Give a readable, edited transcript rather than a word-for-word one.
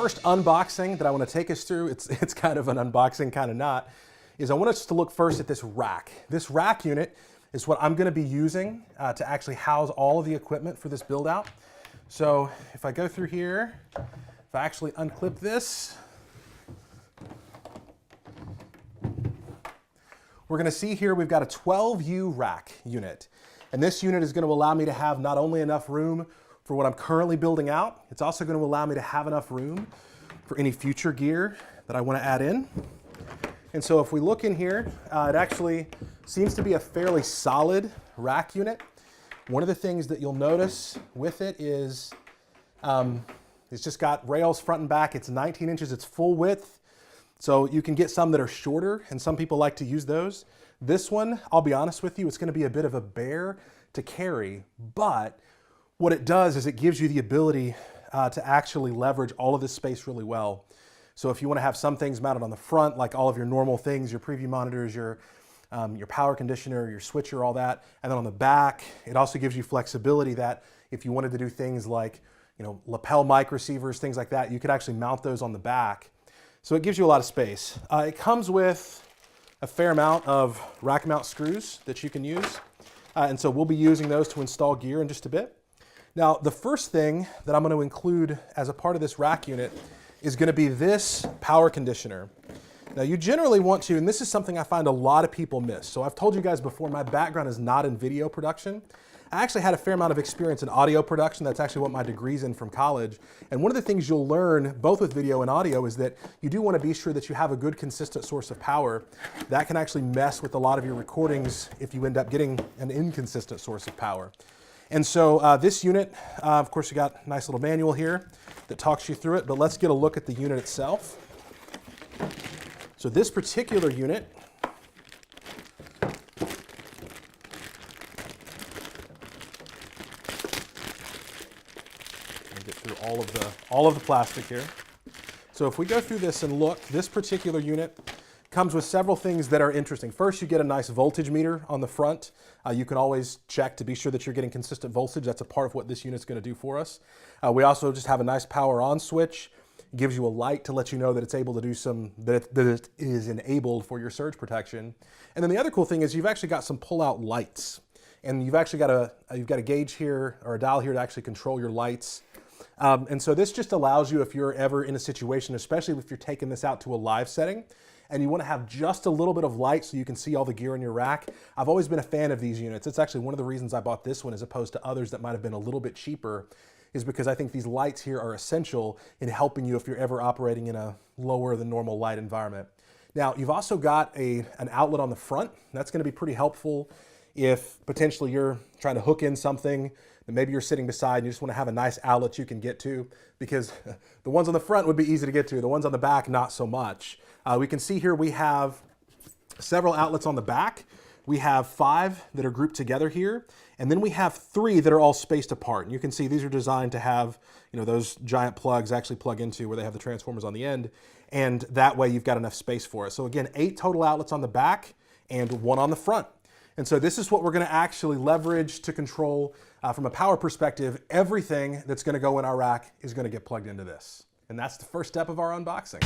first unboxing that I want to take us through, it's kind of an unboxing, kind of not, is I want us to look first at this rack. This rack unit is what I'm going to be using to actually house all of the equipment for this build out. So if I go through here, if I actually unclip this, we're going to see here we've got a 12U rack unit. And this unit is going to allow me to have not only enough room for what I'm currently building out, it's also going to allow me to have enough room for any future gear that I want to add in. And so if we look in here, it actually seems to be a fairly solid rack unit. One of the things that you'll notice with it is it's just got rails front and back. It's 19 inches, it's full width. So you can get some that are shorter, and some people like to use those. This one, I'll be honest with you, it's going to be a bit of a bear to carry, but what it does is it gives you the ability to actually leverage all of this space really well. So if you want to have some things mounted on the front, like all of your normal things, your preview monitors, your power conditioner, your switcher, all that, and then on the back, it also gives you flexibility that if you wanted to do things like, lapel mic receivers, things like that, you could actually mount those on the back. So it gives you a lot of space. It comes with a fair amount of rack mount screws that you can use. And so we'll be using those to install gear in just a bit. Now, the first thing that I'm going to include as a part of this rack unit is going to be this power conditioner. Now, you generally want to, and this is something I find a lot of people miss. So I've told you guys before, my background is not in video production. I actually had a fair amount of experience in audio production. That's actually what my degree's in from college. And one of the things you'll learn, both with video and audio, is that you do want to be sure that you have a good, consistent source of power. That can actually mess with a lot of your recordings if you end up getting an inconsistent source of power. And so this unit, of course, you got a nice little manual here that talks you through it, but let's get a look at the unit itself. So this particular unit get through all of the plastic here. So if we go through this and look, this particular unit comes with several things that are interesting. First, you get a nice voltage meter on the front. You can always check to be sure that you're getting consistent voltage. That's a part of what this unit's going to do for us. We also just have a nice power on switch. It gives you a light to let you know that it's able to do that it is enabled for your surge protection. And then the other cool thing is you've actually got some pull-out lights. And you've actually got a gauge here, or a dial here, to actually control your lights. And so this just allows you, if you're ever in a situation, especially if you're taking this out to a live setting, and you want to have just a little bit of light so you can see all the gear in your rack. I've always been a fan of these units. It's actually one of the reasons I bought this one as opposed to others that might have been a little bit cheaper, is because I think these lights here are essential in helping you if you're ever operating in a lower than normal light environment. Now, you've also got an outlet on the front. That's going to be pretty helpful if potentially you're trying to hook in something that maybe you're sitting beside and you just want to have a nice outlet you can get to, because the ones on the front would be easy to get to. The ones on the back, not so much. We can see here we have several outlets on the back. We have 5 that are grouped together here, and then we have 3 that are all spaced apart. And you can see these are designed to have, those giant plugs actually plug into where they have the transformers on the end, and that way you've got enough space for it. So again, 8 total outlets on the back and 1 on the front. And so this is what we're going to actually leverage to control from a power perspective. Everything that's going to go in our rack is going to get plugged into this. And that's the first step of our unboxing.